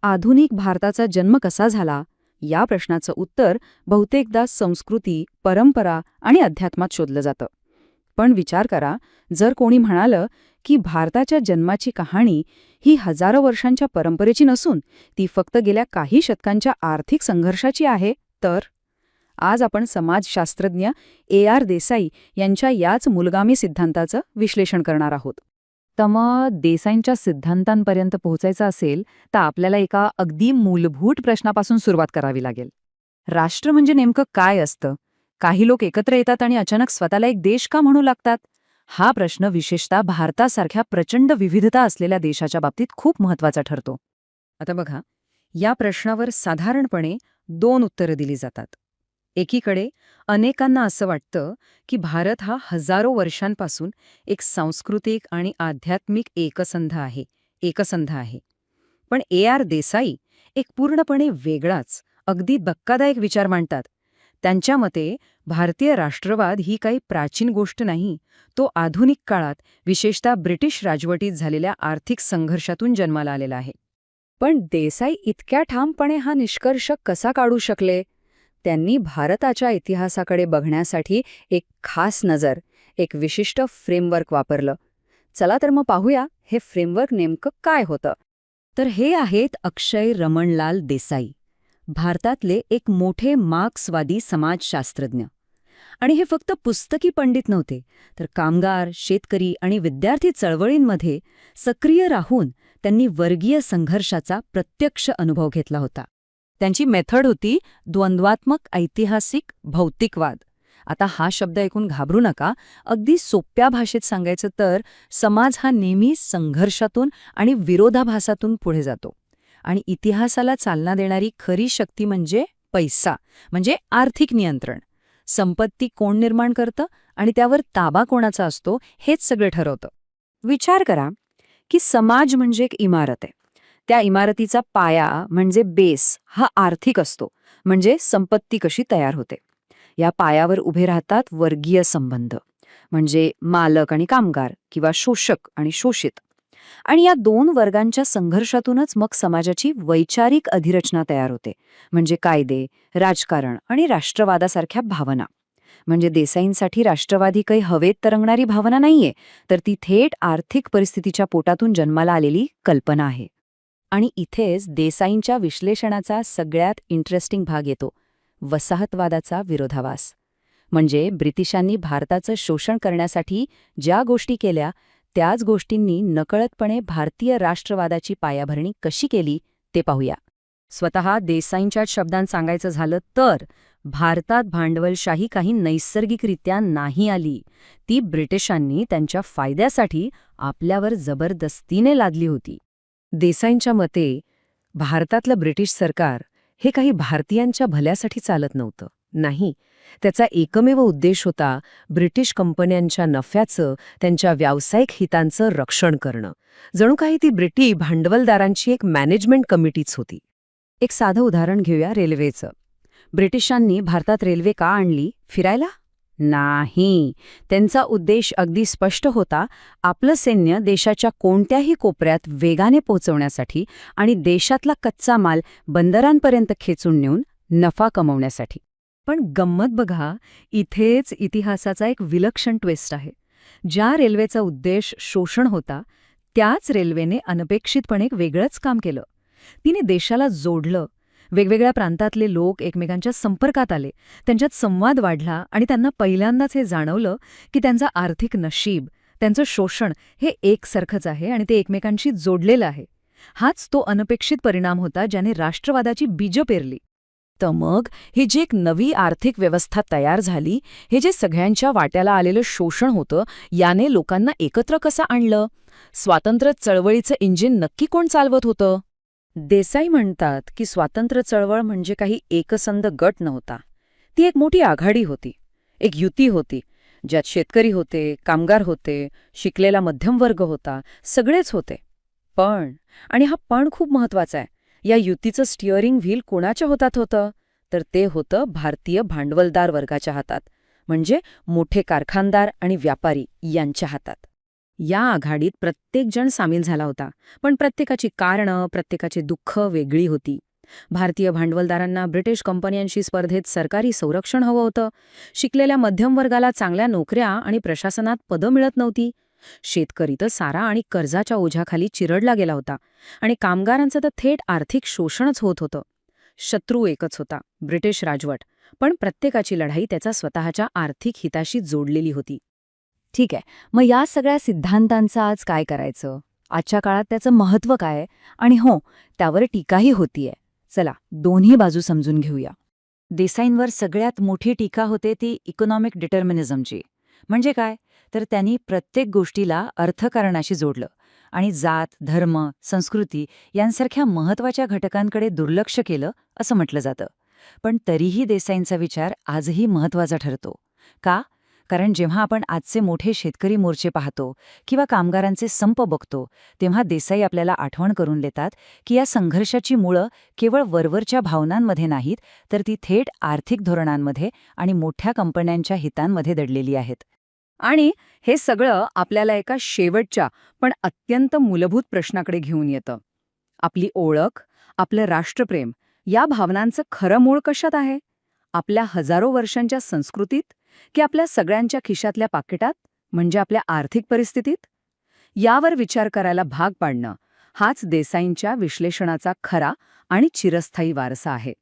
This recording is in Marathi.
आधुनिक भारताचा जन्म कसा झाला या प्रश्नाचं उत्तर बहुतेकदा संस्कृती, परंपरा आणि अध्यात्मात शोधलं जातं. पण विचार करा, जर कोणी म्हणालं की भारताच्या जन्माची कहाणी ही हजारो वर्षांच्या परंपरेची नसून ती फक्त गेल्या काही शतकांच्या आर्थिक संघर्षाची आहे, तर आज आपण समाजशास्त्रज्ञ AR देसाई यांच्या याच मूलगामी सिद्धांताचं विश्लेषण करणार आहोत. तर मग देसाईंच्या सिद्धांतांपर्यंत पोहोचायचं असेल तर आपल्याला एका अगदी मूलभूत प्रश्नापासून सुरुवात करावी लागेल. राष्ट्र म्हणजे नेमकं काय असतं? काही लोक एकत्र येतात आणि अचानक स्वतःला एक देश का म्हणू लागतात? हा प्रश्न विशेषतः भारतासारख्या प्रचंड विविधता असलेल्या देशाच्या बाबतीत खूप महत्वाचा ठरतो. आता बघा, या प्रश्नावर साधारणपणे 2 उत्तरं दिली जातात. एकीकडे अनेकांना असं वाटतं की भारत हा हजारो वर्षांपासून एक सांस्कृतिक आणि आध्यात्मिक एकसंध आहे. पण AR देसाई एक पूर्णपणे वेगळाच, अगदी धक्कादायक विचार मांडतात. त्यांच्या मते भारतीय राष्ट्रवाद ही काही प्राचीन गोष्ट नाही, तो आधुनिक काळात, विशेषतः ब्रिटिश राजवटीत झालेल्या आर्थिक संघर्षातून जन्माला आलेला आहे. पण देसाई इतक्या ठामपणे हा निष्कर्ष कसा काढू शकले? त्यांनी भारताच्या इतिहासाकडे बघण्यासाठी एक खास नजर, एक विशिष्ट फ्रेमवर्क वापरलं. चला तर मग पाहूया हे फ्रेमवर्क नेमकं काय होतं. तर हे आहेत अक्षय रमणलाल देसाई, भारतातले एक मोठे मार्क्सवादी समाजशास्त्रज्ञ. आणि हे फक्त पुस्तकी पंडित नव्हते, तर कामगार, शेतकरी आणि विद्यार्थी चळवळींमध्ये सक्रिय राहून त्यांनी वर्गीय संघर्षाचा प्रत्यक्ष अनुभव घेतला होता. त्यांची मेथड होती द्वंद्वात्मक ऐतिहासिक भौतिकवाद. आता हा शब्द ऐकून घाबरू नका. अगदी सोप्या भाषेत सांगायचं तर समाज हा नेहमी संघर्षातून आणि विरोधाभासातून पुढे जातो. आणि इतिहासाला चालना देणारी खरी शक्ती म्हणजे पैसा, म्हणजे आर्थिक नियंत्रण. संपत्ती कोण निर्माण करतं आणि त्यावर ताबा कोणाचा असतो हेच सगळं ठरवतं. विचार करा की समाज म्हणजे एक इमारत आहे. त्या इमारतीचा पाया म्हणजे बेस हा आर्थिक असतो, म्हणजे संपत्ती कशी तयार होते. या पायावर उभे राहतात वर्गीय संबंध, म्हणजे मालक आणि कामगार किंवा शोषक आणि शोषित. आणि या 2 वर्गांच्या संघर्षातूनच मग समाजाची वैचारिक अधिरचना तयार होते, म्हणजे कायदे, राजकारण आणि राष्ट्रवादासारख्या भावना. म्हणजे देसाईंसाठी राष्ट्रवाद ही काही हवेत तरंगणारी भावना नाहीये, तर ती थेट आर्थिक परिस्थितीच्या पोटातून जन्माला आलेली कल्पना आहे. आणि इथेच देसाईंच्या विश्लेषणाचा सगळ्यात इंटरेस्टिंग भाग येतो, वसाहतवादाचा विरोधाभास. म्हणजे ब्रिटिशांनी भारताचं शोषण करण्यासाठी ज्या गोष्टी केल्या, त्याच गोष्टींनी नकळतपणे भारतीय राष्ट्रवादाची पायाभरणी कशी केली ते पाहूया. स्वतः देसाईंच्या शब्दांत सांगायचं झालं तर भारतात भांडवलशाही काही नैसर्गिकरित्या नाही आली. ती ब्रिटिशांनी त्यांच्या फायद्यासाठी आपल्यावर जबरदस्तीने लादली होती. देसाईंच्या मते भारतातलं ब्रिटिश सरकार हे काही भारतीयांच्या भल्यासाठी चालत नव्हतं. नाही, त्याचा एकमेव उद्देश होता ब्रिटिश कंपन्यांच्या नफ्याचं, त्यांच्या व्यावसायिक हितांचं रक्षण करणं. जणू काही ती ब्रिटी भांडवलदारांची एक मॅनेजमेंट कमिटीच होती. एक साधं उदाहरण घेऊया रेल्वेचं. ब्रिटिशांनी भारतात रेल्वे का आणली? फिरायला? नाही. त्यांचा उद्देश अगदी स्पष्ट होता, आपलं सैन्य देशाच्या कोणत्याही कोपऱ्यात वेगाने पोहोचवण्यासाठी आणि देशातला कच्चा माल बंदरांपर्यंत खेचून नेऊन नफा कमवण्यासाठी. पण गंमत बघा, इथेच इतिहासाचा एक विलक्षण ट्विस्ट आहे. ज्या रेल्वेचा उद्देश शोषण होता, त्याच रेल्वेने अनपेक्षितपणे एक वेगळंच काम केलं. तिने देशाला जोडलं. वेगवेगळ्या प्रांतातले लोक एकमेकांच्या संपर्कात आले, त्यांच्यात संवाद वाढला आणि त्यांना पहिल्यांदाच हे जाणवलं की त्यांचं आर्थिक नशीब, त्यांचं शोषण हे एकसारखंच आहे आणि ते एकमेकांशी जोडलेलं आहे. हाच तो अनपेक्षित परिणाम होता ज्याने राष्ट्रवादाची बीजं पेरली. तर मग ही जी एक नवी आर्थिक व्यवस्था तयार झाली, हे जे सगळ्यांच्या वाट्याला आलेलं शोषण होतं, याने लोकांना एकत्र कसं आणलं? स्वातंत्र्य चळवळीचं इंजिन नक्की कोण चालवत होतं? देसाई म्हणतात की स्वातंत्र्य चळवळ म्हणजे काही एकसंध गट नव्हता. ती एक मोठी आघाडी होती, एक युती होती, ज्यात शेतकरी होते, कामगार होते, शिकलेला मध्यमवर्ग होता, सगळेच होते. पण, आणि हा पण खूप महत्वाचा आहे, या युतीचं स्टिअरिंग व्हील कोणाच्या हातात होतं? तर ते होतं भारतीय भांडवलदार वर्गाच्या हातात, म्हणजे मोठे कारखानदार आणि व्यापारी यांच्या हातात. या आघाडीत प्रत्येकजण सामील झाला होता, पण प्रत्येकाची कारणं, प्रत्येकाची दुःख वेगळी होती. भारतीय भांडवलदारांना ब्रिटिश कंपन्यांशी स्पर्धेत सरकारी संरक्षण हवं होतं. शिकलेल्या मध्यमवर्गाला चांगल्या नोकऱ्या आणि प्रशासनात पदं मिळत नव्हती. शेतकरी तर सारा आणि कर्जाच्या ओझ्याखाली चिरडला गेला होता आणि कामगारांचं तर थेट आर्थिक शोषणच होत होतं. शत्रू एकच होता, ब्रिटिश राजवट, पण प्रत्येकाची लढाई त्याच्या स्वतःच्या आर्थिक हिताशी जोडलेली होती. ठीक आहे. मग या सगळ्या सिद्धांतांचं आज काय करायचं? आजच्या काळात त्याचं महत्त्व काय आहे? आणि हो, त्यावर टीकाही होतीये. चला, दोन्ही बाजू समजून घेऊया. देसाईंवर सगळ्यात मोठी टीका होते ती इकॉनॉमिक डिटर्मिनिझमची. म्हणजे काय? तर त्यांनी प्रत्येक गोष्टीला अर्थकारणाशी जोडलं आणि जात, धर्म, संस्कृती यांसारख्या महत्त्वाच्या घटकांकडे दुर्लक्ष केलं असं म्हटलं जातं. पण तरीही देसाईंचा विचार आजही महत्त्वाचा ठरतो. का? कारण जेव्हा आपण आजचे मोठे शेतकरी मोर्चे पाहतो किंवा कामगारांचे संप बघतो, तेव्हा देसाई आपल्याला आठवण करून देतात की या संघर्षाची मुळं केवळ वरवरच्या भावनांमध्ये नाहीत, तर ती थेट आर्थिक धोरणांमध्ये आणि मोठ्या कंपन्यांच्या हितांमध्ये दडलेली आहेत. आणि हे सगळं आपल्याला एका शेवटच्या पण अत्यंत मूलभूत प्रश्नाकडे घेऊन येतं. आपली ओळख, आपलं राष्ट्रप्रेम या भावनांचं खरं मूळ कशात आहे? आपल्या हजारो वर्षांच्या संस्कृतीत की आपल्या सगळ्यांच्या खिशातल्या पाकिटात, म्हणजे आपल्या आर्थिक परिस्थितीत? यावर विचार करायला भाग पाडणं हाच देसाईंच्या विश्लेषणाचा खरा आणि चिरस्थायी वारसा आहे.